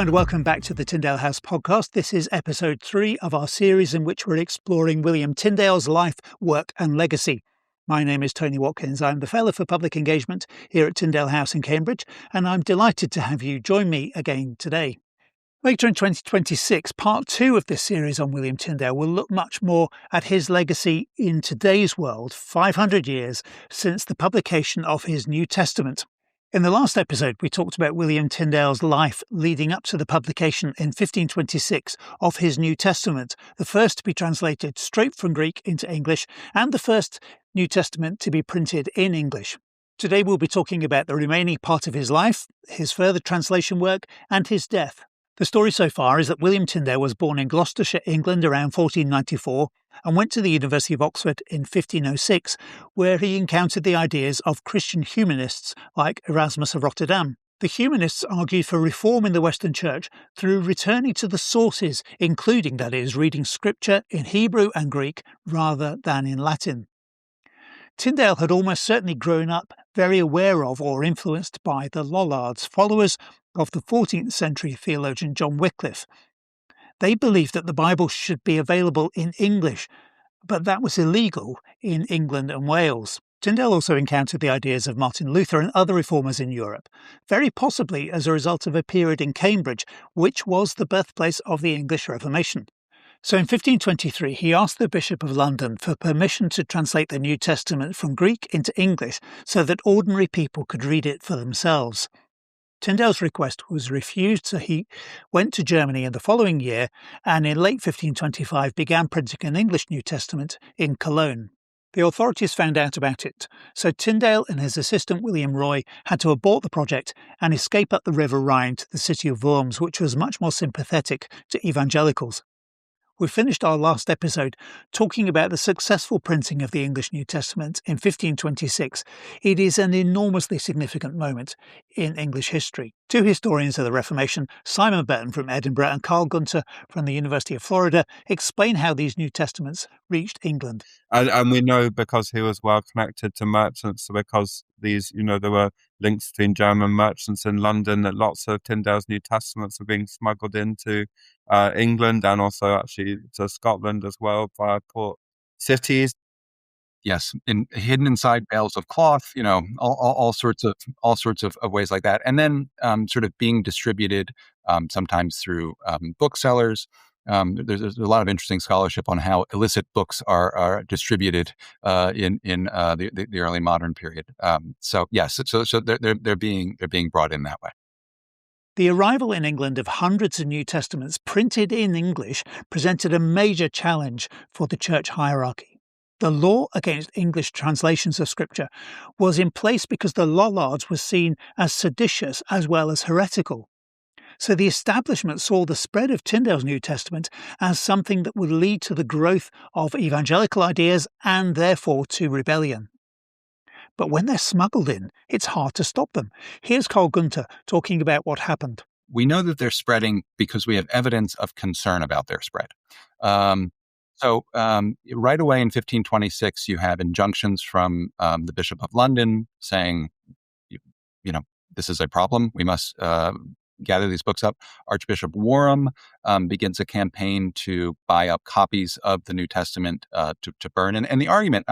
and welcome back to the Tyndale House podcast. This is episode 3 of our series in which we're exploring William Tyndale's life, work and legacy. My name is Tony Watkins. I'm the Fellow for Public Engagement here at Tyndale House in Cambridge, and I'm delighted to have you join me again today. Later in 2026, part 2 of this series on William Tyndale will look much more at his legacy in today's world, 500 years since the publication of his New Testament. In the last episode, we talked about William Tyndale's life leading up to the publication in 1526 of his New Testament, the first to be translated straight from Greek into English and the first New Testament to be printed in English. Today we'll be talking about the remaining part of his life, his further translation work, and his death. The story so far is that William Tyndale was born in Gloucestershire, England around 1494 and went to the University of Oxford in 1506, where he encountered the ideas of Christian humanists like Erasmus of Rotterdam. The humanists argued for reform in the Western Church through returning to the sources, including, that is, reading scripture in Hebrew and Greek rather than in Latin. Tyndale had almost certainly grown up very aware of or influenced by the Lollards, followers of the 14th century theologian John Wycliffe. They believed that the Bible should be available in English, but that was illegal in England and Wales. Tyndale also encountered the ideas of Martin Luther and other reformers in Europe, very possibly as a result of a period in Cambridge, which was the birthplace of the English Reformation. So in 1523, he asked the Bishop of London for permission to translate the New Testament from Greek into English so that ordinary people could read it for themselves. Tyndale's request was refused, so he went to Germany in the following year and in late 1525 began printing an English New Testament in Cologne. The authorities found out about it, so Tyndale and his assistant William Roy had to abort the project and escape up the River Rhine to the city of Worms, which was much more sympathetic to evangelicals. We finished our last episode talking about the successful printing of the English New Testament in 1526. It is an enormously significant moment in English history. Two historians of the Reformation, Simon Burton from Edinburgh and Carl Gunter from the University of Florida, explain how these New Testaments reached England. And we know because he was well connected to merchants, because these, there were links between German merchants in London, that lots of Tyndale's New Testaments were being smuggled into England and also actually to Scotland as well via port cities. Yes, hidden inside bales of cloth, all sorts of ways like that, and then sort of being distributed sometimes through booksellers. There's a lot of interesting scholarship on how illicit books are distributed in the early modern period. So yes, so they're being brought in that way. The arrival in England of hundreds of New Testaments printed in English presented a major challenge for the church hierarchy. The law against English translations of Scripture was in place because the Lollards were seen as seditious as well as heretical. So the establishment saw the spread of Tyndale's New Testament as something that would lead to the growth of evangelical ideas and therefore to rebellion. But when they're smuggled in, it's hard to stop them. Here's Carl Gunter talking about what happened. We know that they're spreading because we have evidence of concern about their spread. So right away in 1526, you have injunctions from the Bishop of London saying, this is a problem. We must gather these books up. Archbishop Warham begins a campaign to buy up copies of the New Testament to burn. And the argument,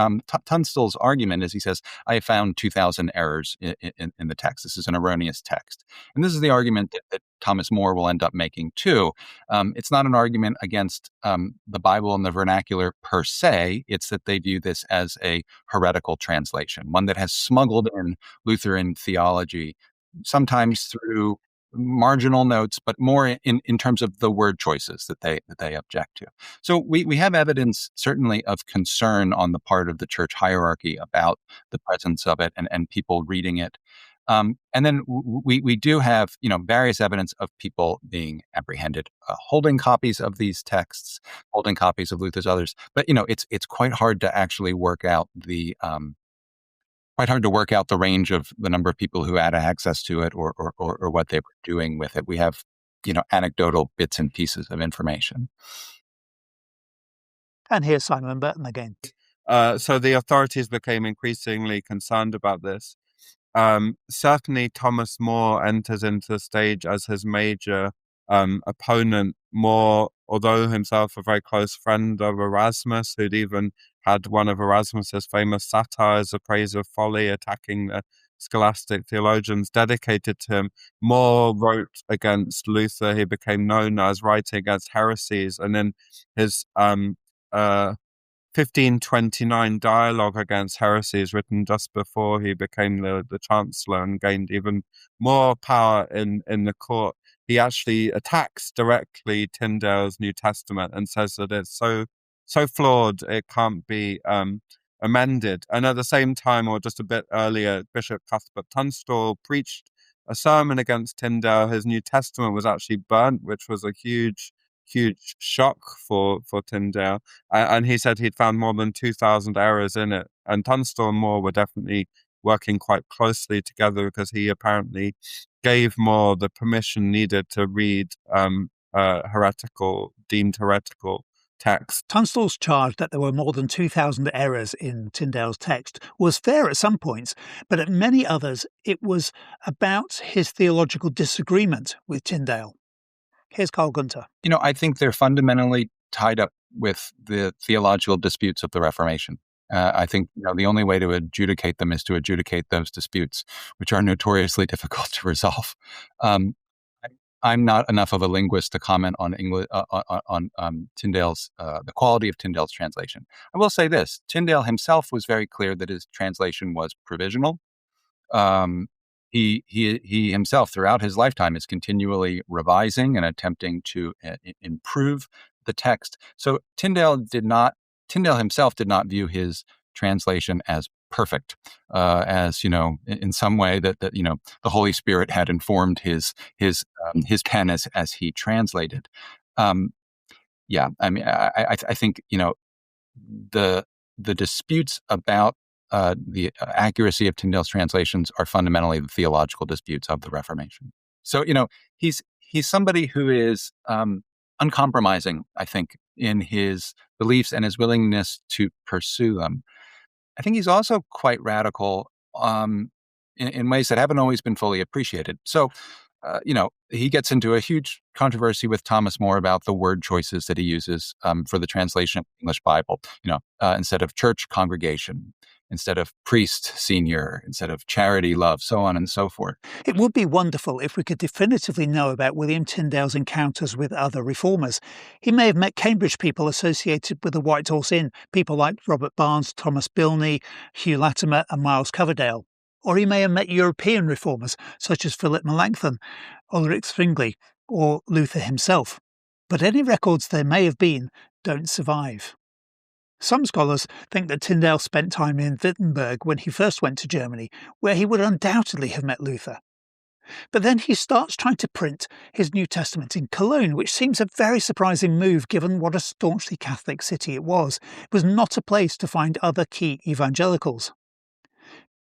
Tunstall's argument is, he says, I found 2,000 errors in the text. This is an erroneous text. And this is the argument that Thomas More will end up making too. It's not an argument against the Bible and the vernacular per se. It's that they view this as a heretical translation, one that has smuggled in Lutheran theology, sometimes through marginal notes, but more in terms of the word choices that they object to. So we have evidence certainly of concern on the part of the church hierarchy about the presence of it and people reading it. And then we do have, various evidence of people being apprehended, holding copies of these texts, holding copies of Luther's others. But, it's quite hard to actually work out the range of the number of people who had access to it or what they were doing with it. We have, anecdotal bits and pieces of information. And here's Simon Burton again. So the authorities became increasingly concerned about this. Certainly Thomas More enters into the stage as his major opponent, more, although himself a very close friend of Erasmus, who'd even had one of Erasmus's famous satires, A Praise of Folly, attacking the scholastic theologians dedicated to him, more wrote against Luther. He became known as writing against heresies, and in his 1529 dialogue against heresies, written just before he became the chancellor and gained even more power in the court, he actually attacks directly Tyndale's New Testament and says that it's so flawed it can't be amended. And at the same time, or just a bit earlier, Bishop Cuthbert Tunstall preached a sermon against Tyndale. His New Testament was actually burnt, which was a huge shock for Tyndale. And he said he'd found more than 2,000 errors in it. And Tunstall and More were definitely working quite closely together, because he apparently gave More the permission needed to read deemed heretical text. Tunstall's charge that there were more than 2,000 errors in Tyndale's text was fair at some points, but at many others it was about his theological disagreement with Tyndale. Here's Carl Gunter. I think they're fundamentally tied up with the theological disputes of the Reformation. I think the only way to adjudicate them is to adjudicate those disputes, which are notoriously difficult to resolve. I'm not enough of a linguist to comment on English on Tyndale's the quality of Tyndale's translation. I will say this: Tyndale himself was very clear that his translation was provisional. He himself, throughout his lifetime, is continually revising and attempting to improve the text. So Tyndale himself did not view his translation as perfect, as in some way that the Holy Spirit had informed his pen as he translated. I mean, I think the disputes about the accuracy of Tyndale's translations are fundamentally the theological disputes of the Reformation. So, he's somebody who is uncompromising, I think, in his beliefs and his willingness to pursue them. I think he's also quite radical in ways that haven't always been fully appreciated. So, he gets into a huge controversy with Thomas More about the word choices that he uses for the translation of the English Bible. Instead of church, congregation; instead of priest, senior; instead of charity, love; so on and so forth. It would be wonderful if we could definitively know about William Tyndale's encounters with other reformers. He may have met Cambridge people associated with the White Horse Inn, people like Robert Barnes, Thomas Bilney, Hugh Latimer and Miles Coverdale. Or he may have met European reformers such as Philip Melanchthon, Ulrich Zwingli or Luther himself. But any records there may have been don't survive. Some scholars think that Tyndale spent time in Wittenberg when he first went to Germany, where he would undoubtedly have met Luther. But then he starts trying to print his New Testament in Cologne, which seems a very surprising move given what a staunchly Catholic city it was. It was not a place to find other key evangelicals.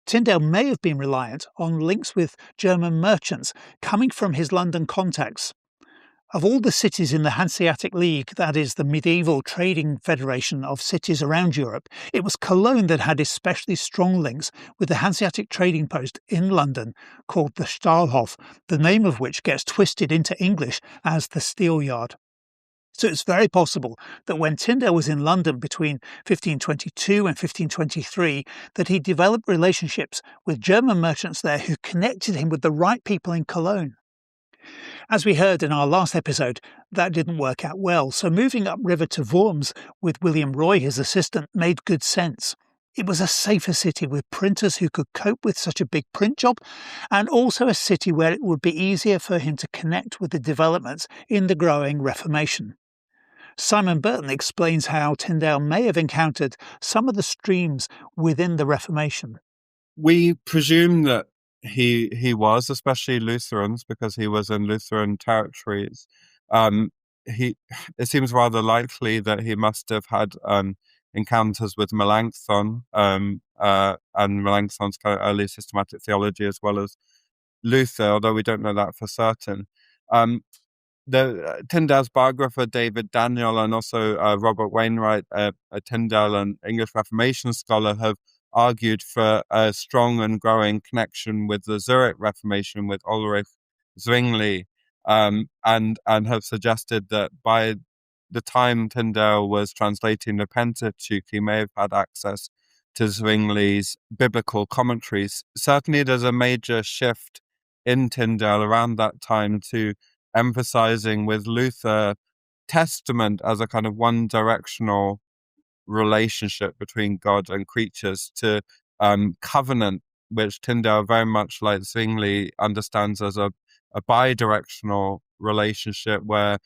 Tyndale may have been reliant on links with German merchants coming from his London contacts. Of all the cities in the Hanseatic League, that is the medieval trading federation of cities around Europe, it was Cologne that had especially strong links with the Hanseatic trading post in London called the Stahlhof, the name of which gets twisted into English as the Steel Yard. So it's very possible that when Tyndale was in London between 1522 and 1523, that he developed relationships with German merchants there who connected him with the right people in Cologne. As we heard in our last episode, that didn't work out well, so moving upriver to Worms with William Roy, his assistant, made good sense. It was a safer city with printers who could cope with such a big print job, and also a city where it would be easier for him to connect with the developments in the growing Reformation. Simon Burton explains how Tyndale may have encountered some of the streams within the Reformation. We presume that he was, especially Lutherans, because he was in Lutheran territories. It seems rather likely that he must have had encounters with Melanchthon and Melanchthon's kind of early systematic theology, as well as Luther, although we don't know that for certain. Tyndale's biographer David Daniel and also Robert Wainwright, a Tyndale and English Reformation scholar, have argued for a strong and growing connection with the Zurich Reformation with Ulrich Zwingli. and have suggested that by the time Tyndale was translating the Pentateuch, he may have had access to Zwingli's biblical commentaries. Certainly there's a major shift in Tyndale around that time to emphasizing with Luther Testament as a kind of one-directional relationship between God and creatures, to covenant, which Tyndale, very much like Zwingli, understands as a bi-directional relationship where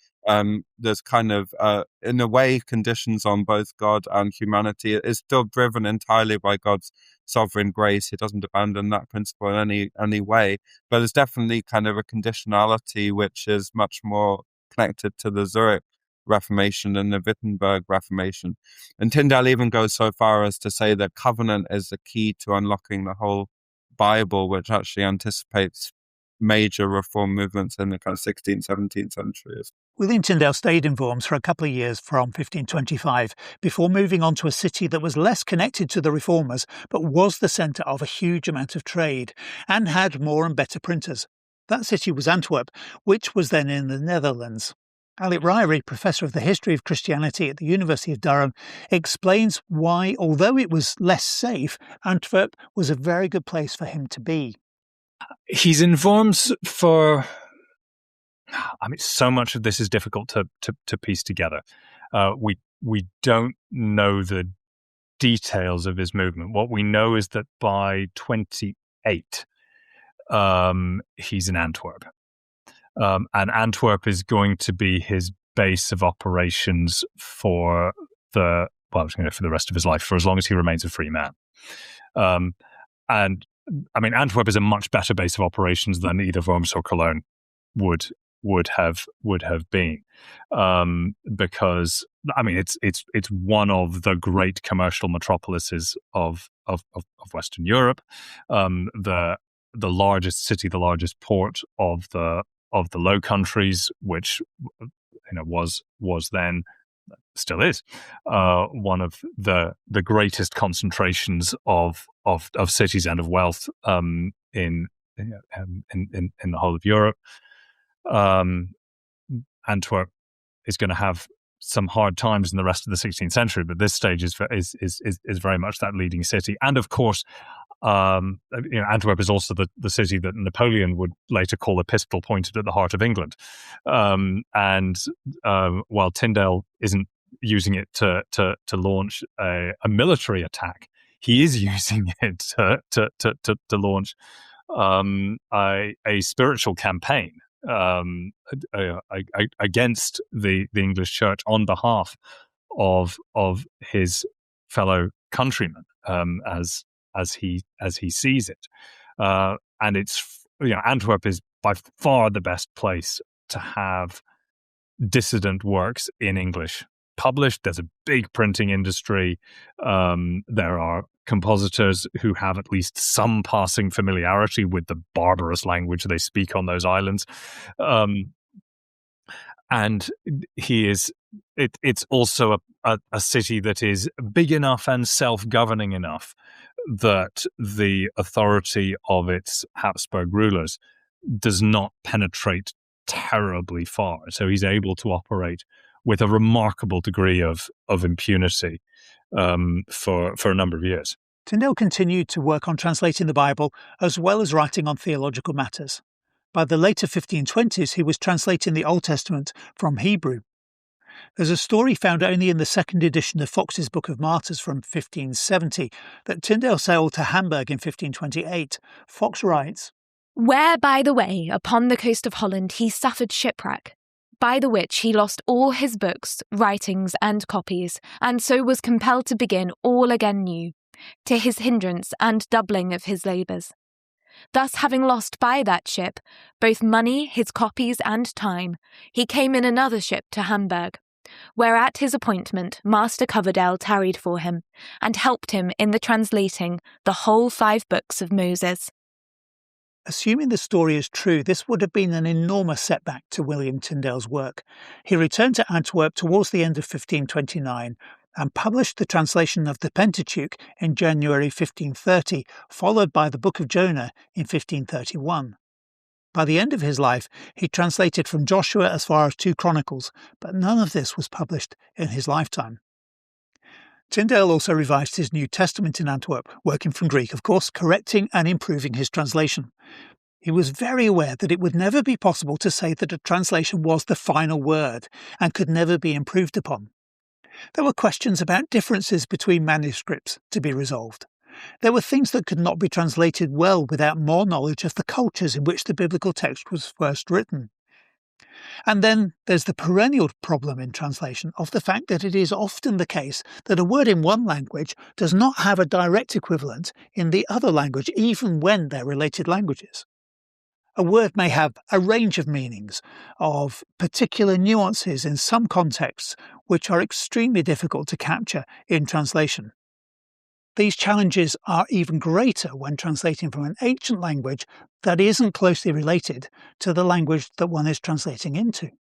there's kind of, in a way, conditions on both God and humanity. It is still driven entirely by God's sovereign grace. He doesn't abandon that principle in any way, but there's definitely kind of a conditionality which is much more connected to the Zurich Reformation and the Wittenberg Reformation. And Tyndale even goes so far as to say that covenant is the key to unlocking the whole Bible, which actually anticipates major reform movements in the kind of 16th, 17th centuries. William Tyndale stayed in Worms for a couple of years from 1525 before moving on to a city that was less connected to the reformers but was the centre of a huge amount of trade and had more and better printers. That city was Antwerp, which was then in the Netherlands. Alec Ryrie, Professor of the History of Christianity at the University of Durham, explains why, although it was less safe, Antwerp was a very good place for him to be. He's in Worms for... so much of this is difficult to piece together. We don't know the details of his movement. What we know is that by 28, he's in Antwerp. And Antwerp is going to be his base of operations for the rest of his life, for as long as he remains a free man. And Antwerp is a much better base of operations than either Worms or Cologne would have been, because it's one of the great commercial metropolises of Western Europe, the largest city, the largest port of the Low Countries, which was then, still is, one of the greatest concentrations of cities and of wealth in the whole of Europe. Antwerp is going to have some hard times in the rest of the 16th century, but this stage is very much that leading city. And of course, Antwerp is also the city that Napoleon would later call a pistol pointed at the heart of England. And while Tyndale isn't using it to launch a military attack, he is using it to launch a spiritual campaign against the English Church on behalf of his fellow countrymen, as he sees it. And it's Antwerp is by far the best place to have dissident works in English published. There's a big printing industry. There are compositors who have at least some passing familiarity with the barbarous language they speak on those islands. And it's also a city that is big enough and self-governing enough that the authority of its Habsburg rulers does not penetrate terribly far. So he's able to operate with a remarkable degree of impunity for a number of years. Tyndale continued to work on translating the Bible as well as writing on theological matters. By the later 1520s, he was translating the Old Testament from Hebrew. There's a story found only in the second edition of Fox's Book of Martyrs from 1570 that Tyndale sailed to Hamburg in 1528. Fox writes, "Where, by the way, upon the coast of Holland he suffered shipwreck, by the which he lost all his books, writings, and copies, and so was compelled to begin all again new, to his hindrance and doubling of his labours. Thus having lost by that ship both money, his copies, and time, he came in another ship to Hamburg, where at his appointment Master Coverdale tarried for him, and helped him in the translating the whole 5 books of Moses." Assuming the story is true, this would have been an enormous setback to William Tyndale's work. He returned to Antwerp towards the end of 1529 and published the translation of the Pentateuch in January 1530, followed by the Book of Jonah in 1531. By the end of his life, he translated from Joshua as far as 2 Chronicles, but none of this was published in his lifetime. Tyndale also revised his New Testament in Antwerp, working from Greek, of course, correcting and improving his translation. He was very aware that it would never be possible to say that a translation was the final word and could never be improved upon. There were questions about differences between manuscripts to be resolved. There were things that could not be translated well without more knowledge of the cultures in which the biblical text was first written. And then there's the perennial problem in translation of the fact that it is often the case that a word in one language does not have a direct equivalent in the other language, even when they're related languages. A word may have a range of meanings, of particular nuances in some contexts, which are extremely difficult to capture in translation. These challenges are even greater when translating from an ancient language that isn't closely related to the language that one is translating into.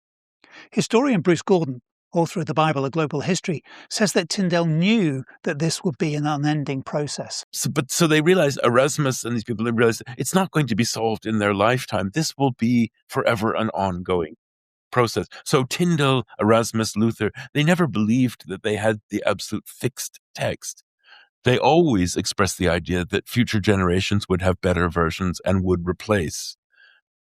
Historian Bruce Gordon, author of the Bible, A Global History, says that Tyndale knew that this would be an unending process. So they realized, Erasmus and these people, they realized it's not going to be solved in their lifetime. This will be forever an ongoing process. So Tyndale, Erasmus, Luther, they never believed that they had the absolute fixed text. They always expressed the idea that future generations would have better versions and would replace,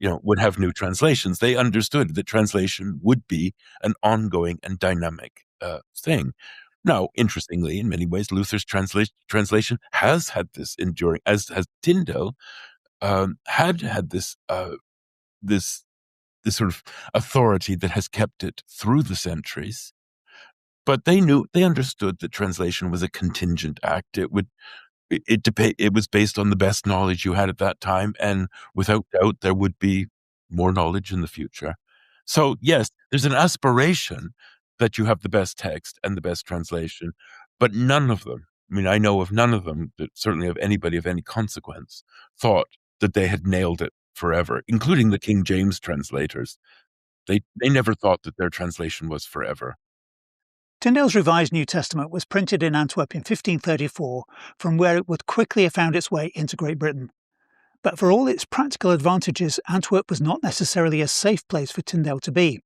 would have new translations. They understood that translation would be an ongoing and dynamic thing. Now, interestingly, in many ways, Luther's translation has had this enduring, as has Tyndale had this sort of authority that has kept it through the centuries. But they understood that translation was a contingent act. It was based on the best knowledge you had at that time, and without doubt, there would be more knowledge in the future. So yes, there's an aspiration that you have the best text and the best translation, but none of them, I know of none of them, certainly of anybody of any consequence, thought that they had nailed it forever, including the King James translators. They never thought that their translation was forever. Tyndale's Revised New Testament was printed in Antwerp in 1534, from where it would quickly have found its way into Great Britain. But for all its practical advantages, Antwerp was not necessarily a safe place for Tyndale to be.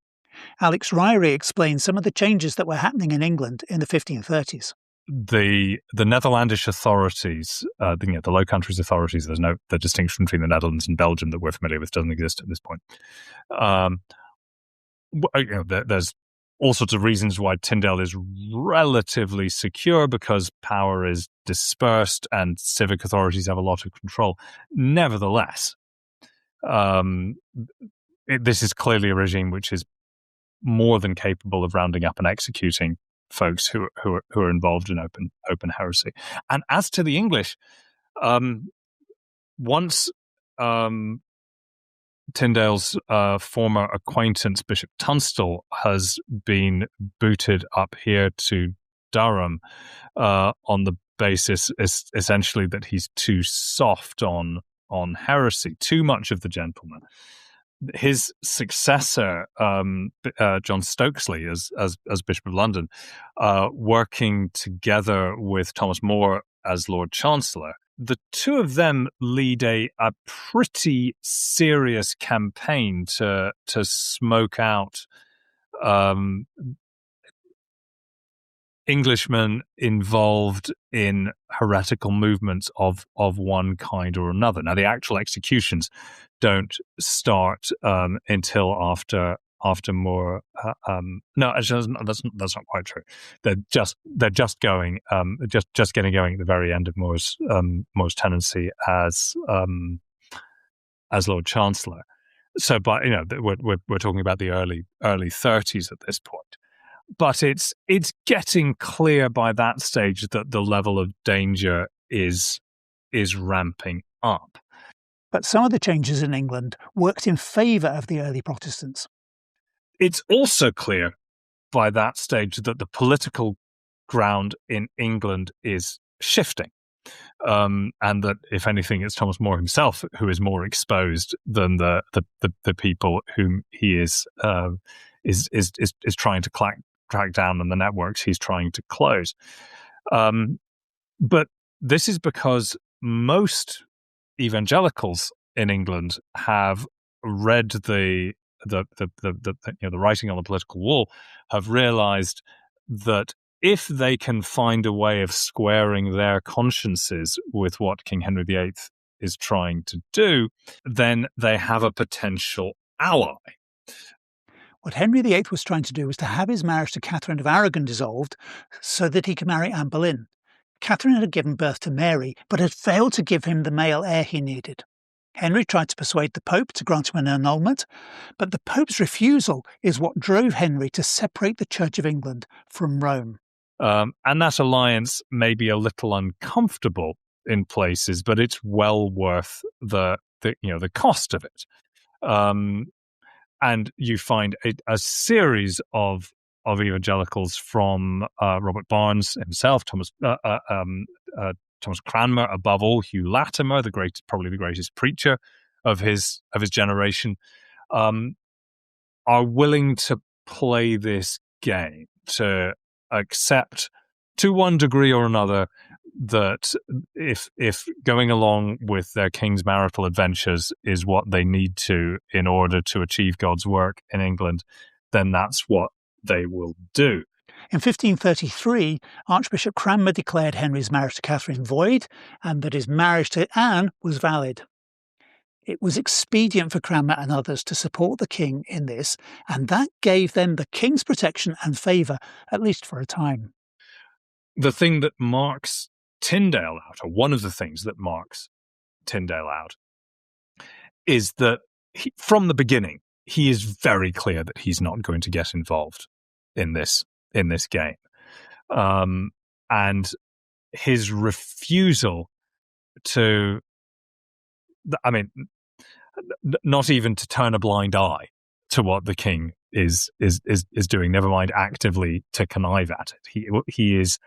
Alec Ryrie explains some of the changes that were happening in England in the 1530s. The Netherlandish authorities, the Low Countries authorities, the distinction between the Netherlands and Belgium that we're familiar with doesn't exist at this point. There's all sorts of reasons why Tyndale is relatively secure, because power is dispersed and civic authorities have a lot of control. Nevertheless, this is clearly a regime which is more than capable of rounding up and executing folks who are involved in open heresy. And as to the English, once Tyndale's former acquaintance, Bishop Tunstall, has been booted up here to Durham on the basis essentially that he's too soft on heresy, too much of the gentleman. His successor, John Stokesley, as Bishop of London, working together with Thomas More as Lord Chancellor, the two of them lead a pretty serious campaign to smoke out Englishmen involved in heretical movements of one kind or another. Now, the actual executions don't start until after More. No, actually, that's not quite true. They're just getting going at the very end of More's tenancy as Lord Chancellor. So, but we're talking about the early 30s at this point. But it's getting clear by that stage that the level of danger is ramping up. But some of the changes in England worked in favour of the early Protestants. It's also clear by that stage that the political ground in England is shifting, and that, if anything, it's Thomas More himself who is more exposed than the people whom he is trying to crack down on the networks he's trying to close. But this is because most evangelicals in England have read the writing on the political wall have realized that if they can find a way of squaring their consciences with what King Henry VIII is trying to do, then they have a potential ally. What Henry VIII was trying to do was to have his marriage to Catherine of Aragon dissolved so that he could marry Anne Boleyn. Catherine had given birth to Mary, but had failed to give him the male heir he needed. Henry tried to persuade the Pope to grant him an annulment, but the Pope's refusal is what drove Henry to separate the Church of England from Rome. And that alliance may be a little uncomfortable in places, but it's well worth the cost of it. And you find a series of evangelicals from Robert Barnes himself, Thomas Cranmer, above all, Hugh Latimer, probably the greatest preacher of his generation, are willing to play this game, to accept to one degree or another that if going along with their king's marital adventures is what they need to in order to achieve God's work in England, then that's what they will do. In 1533, Archbishop Cranmer declared Henry's marriage to Catherine void and that his marriage to Anne was valid. It was expedient for Cranmer and others to support the king in this, and that gave them the king's protection and favour, at least for a time. The thing that marks Tyndale out, or one of the things that marks Tyndale out, is that from the beginning, he is very clear that he's not going to get involved in this game. And his refusal to, not even to turn a blind eye to what the king is doing, never mind actively to connive at it. He is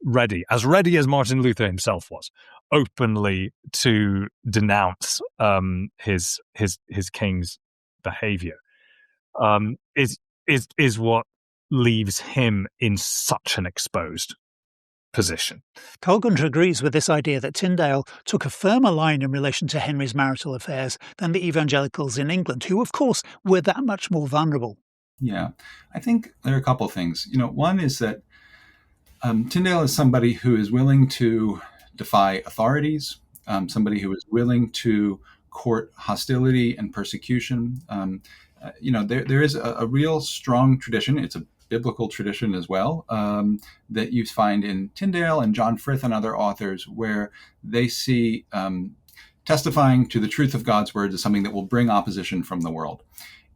ready as Martin Luther himself was, openly to denounce his king's behavior. Is what leaves him in such an exposed position. Carl Gunter agrees with this idea that Tyndale took a firmer line in relation to Henry's marital affairs than the evangelicals in England, who, of course, were that much more vulnerable. Yeah, I think there are a couple of things. One is that Tyndale is somebody who is willing to defy authorities, somebody who is willing to court hostility and persecution. There is a real strong tradition. It's a biblical tradition as well, that you find in Tyndale and John Frith and other authors, where they see testifying to the truth of God's word as something that will bring opposition from the world.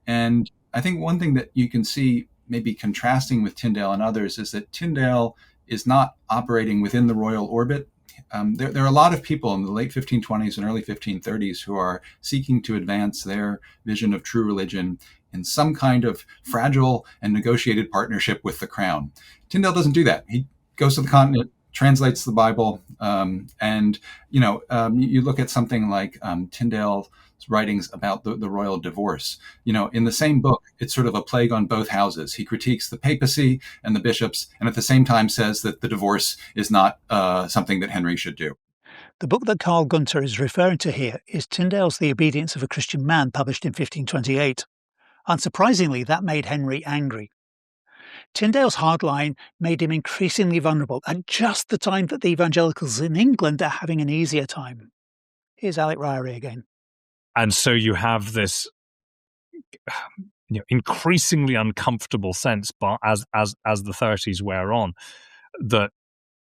And I think one thing that you can see maybe contrasting with Tyndale and others is that Tyndale is not operating within the royal orbit. There are a lot of people in the late 1520s and early 1530s who are seeking to advance their vision of true religion in some kind of fragile and negotiated partnership with the crown. Tyndale doesn't do that. He goes to the continent, translates the Bible, and you look at something like Tyndale's writings about the royal divorce. In the same book, it's sort of a plague on both houses. He critiques the papacy and the bishops, and at the same time says that the divorce is not something that Henry should do. The book that Carl Gunter is referring to here is Tyndale's The Obedience of a Christian Man, published in 1528. Unsurprisingly, that made Henry angry. Tyndale's hard line made him increasingly vulnerable at just the time that the evangelicals in England are having an easier time. Here's Alec Ryrie again. And so you have this increasingly uncomfortable sense, but as the 30s wear on, that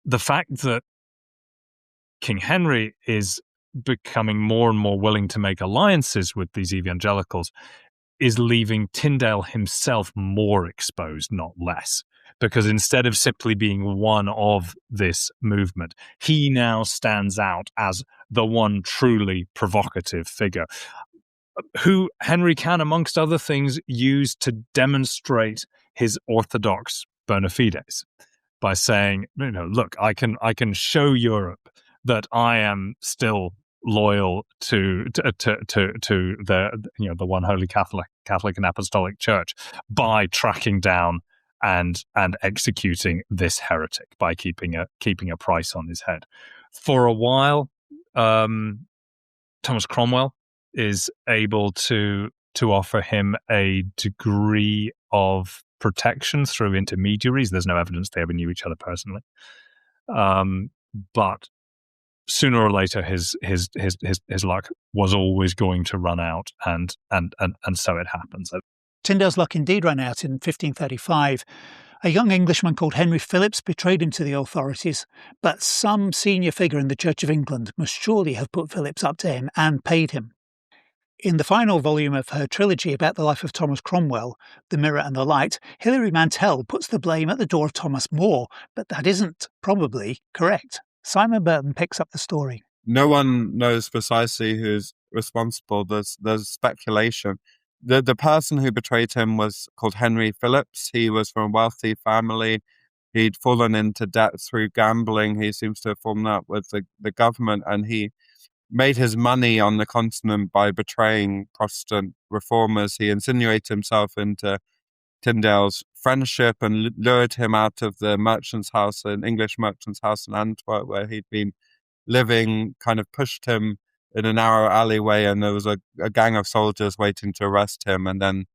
the fact that King Henry is becoming more and more willing to make alliances with these evangelicals is leaving Tyndale himself more exposed, not less. Because instead of simply being one of this movement, he now stands out as the one truly provocative figure, who Henry can, amongst other things, use to demonstrate his orthodox bona fides by saying, look, I can show Europe that I am still loyal to the one holy Catholic and Apostolic Church by tracking down and executing this heretic, by keeping a price on his head. For a while, Thomas Cromwell is able to offer him a degree of protection through intermediaries. There's no evidence they ever knew each other personally, but sooner or later his luck was always going to run out, and so it happens. Tyndale's luck indeed ran out in 1535. A young Englishman called Henry Phillips betrayed him to the authorities, but some senior figure in the Church of England must surely have put Phillips up to him and paid him. In the final volume of her trilogy about the life of Thomas Cromwell, The Mirror and the Light, Hilary Mantel puts the blame at the door of Thomas More, but that isn't probably correct. Simon Burton picks up the story. No one knows precisely who's responsible. There's speculation. The person who betrayed him was called Henry Phillips. He was from a wealthy family. He'd fallen into debt through gambling. He seems to have fallen out with the government, and he made his money on the continent by betraying Protestant reformers. He insinuated himself into Tyndale's friendship and lured him out of the merchant's house, an English merchant's house in Antwerp, where he'd been living, kind of pushed him in a narrow alleyway, and there was a gang of soldiers waiting to arrest him. And then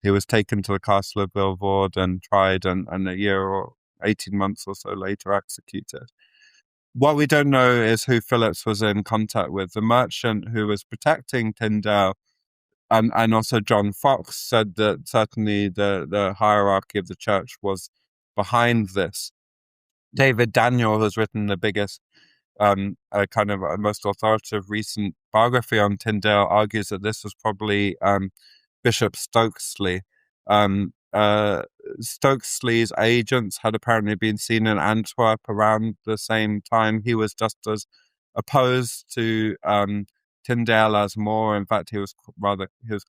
he was taken to the castle of Vilvoorde and tried, and a year or 18 months or so later executed. What we don't know is who Phillips was in contact with. The merchant who was protecting Tyndale and also John Fox said that certainly the hierarchy of the church was behind this. David Daniel, who's written the biggest, most authoritative recent biography on Tyndale, argues that this was probably Bishop Stokesley. Stokesley's agents had apparently been seen in Antwerp around the same time. He was just as opposed to Tyndale as More. In fact, he was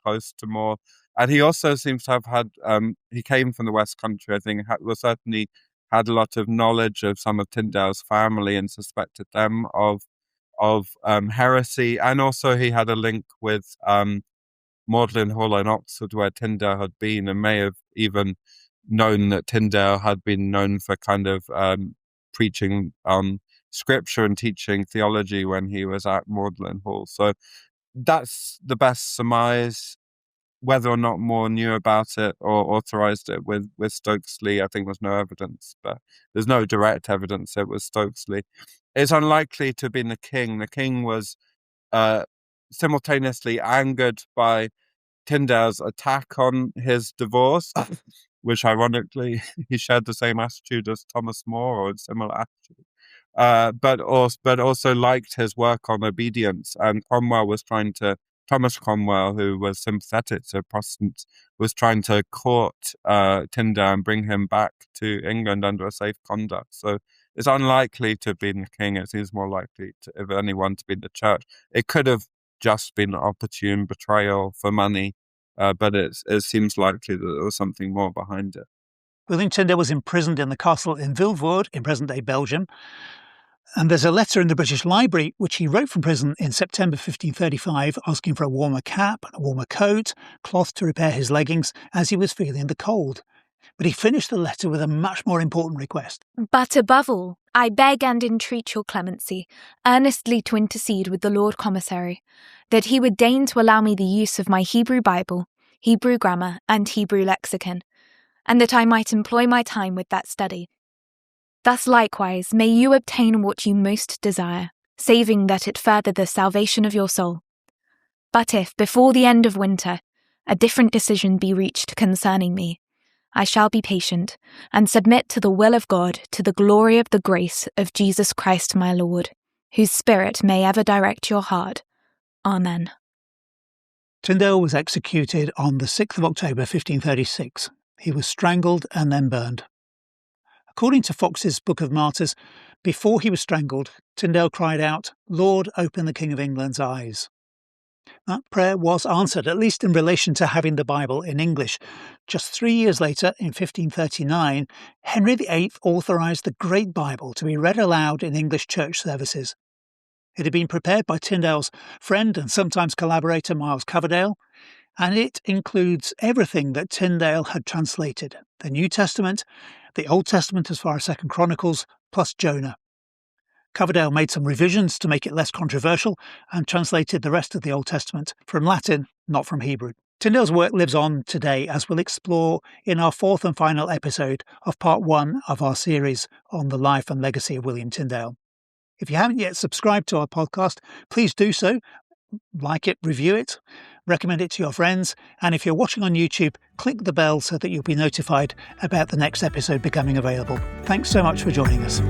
close to More. And he also seems to have had, he came from the West Country, I think, certainly had a lot of knowledge of some of Tyndale's family and suspected them of heresy. And also he had a link with Magdalen Hall in Oxford, where Tyndale had been, and may have even known that Tyndale had been known for kind of preaching scripture and teaching theology when he was at Magdalen Hall. So that's the best surmise. Whether or not More knew about it or authorized it with Stokesley, I think there's no evidence, but there's no direct evidence it was Stokesley. It's unlikely to have been the king. The king was simultaneously angered by Tyndale's attack on his divorce, which ironically he shared the same attitude as Thomas More, or a similar attitude, but also liked his work on obedience. And Thomas Cromwell, who was sympathetic to Protestants, was trying to court Tyndale and bring him back to England under a safe conduct. So it's unlikely to have been the king. It seems more likely, if anyone, to be the church. It could have just been an opportune betrayal for money, but it seems likely that there was something more behind it. William Tyndale was imprisoned in the castle in Vilvoorde in present-day Belgium. And there's a letter in the British Library which he wrote from prison in September 1535 asking for a warmer cap, a warmer coat, cloth to repair his leggings as he was feeling the cold. But he finished the letter with a much more important request. But above all, I beg and entreat your clemency, earnestly to intercede with the Lord Commissary, that he would deign to allow me the use of my Hebrew Bible, Hebrew grammar, and Hebrew lexicon, and that I might employ my time with that study. Thus likewise may you obtain what you most desire, saving that it further the salvation of your soul. But if, before the end of winter, a different decision be reached concerning me, I shall be patient, and submit to the will of God, to the glory of the grace of Jesus Christ my Lord, whose Spirit may ever direct your heart. Amen. Tyndale was executed on the 6th of October 1536. He was strangled and then burned. According to Fox's Book of Martyrs, before he was strangled, Tyndale cried out, "Lord, open the King of England's eyes." That prayer was answered, at least in relation to having the Bible in English. Just 3 years later, in 1539, Henry VIII authorised the Great Bible to be read aloud in English church services. It had been prepared by Tyndale's friend and sometimes collaborator Miles Coverdale, and it includes everything that Tyndale had translated: the New Testament, the Old Testament as far as 2 Chronicles, plus Jonah. Coverdale made some revisions to make it less controversial and translated the rest of the Old Testament from Latin, not from Hebrew. Tyndale's work lives on today, as we'll explore in our fourth and final episode of part 1 of our series on the life and legacy of William Tyndale. If you haven't yet subscribed to our podcast, please do so. Like it, review it, recommend it to your friends, and if you're watching on YouTube, click the bell so that you'll be notified about the next episode becoming available. Thanks so much for joining us.